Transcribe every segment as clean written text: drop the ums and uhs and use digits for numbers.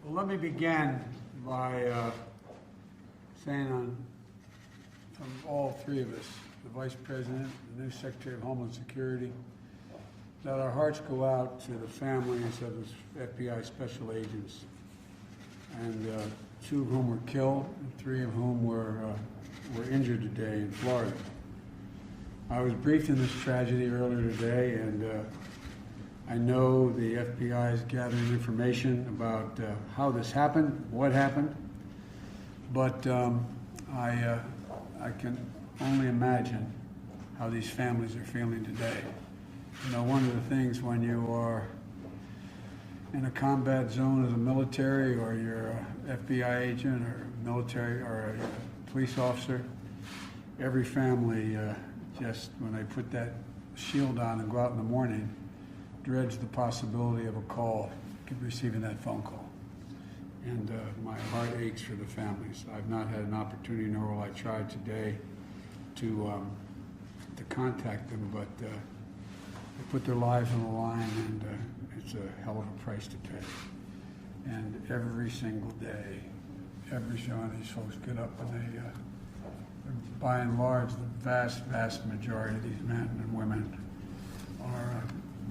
Well, let me begin by saying from all three of us, the Vice President, the new Secretary of Homeland Security, that our hearts go out to the families of the FBI special agents, and 2 of whom were killed, and 3 of whom were injured today in Florida. I was briefed in this tragedy earlier today, and I know the FBI is gathering information about how this happened, what happened, but I can only imagine how these families are feeling today. You know, one of the things when you are in a combat zone as a military, or you're an FBI agent or military or a police officer, every family just, when they put that shield on and go out in the morning, dreads the possibility of a call, receiving that phone call. And my heart aches for the families. I've not had an opportunity, nor will I try today, to contact them, but they put their lives on the line, and it's a hell of a price to pay. And every single day, every one of these folks get up, and they, by and large, the vast majority of these men and women are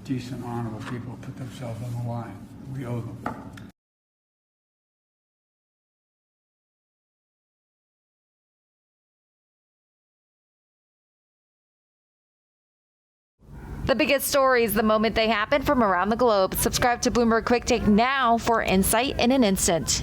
decent, honorable people who put themselves on the line. We owe them. The biggest stories the moment they happen from around the globe. Subscribe to Bloomberg Quick Take now for insight in an instant.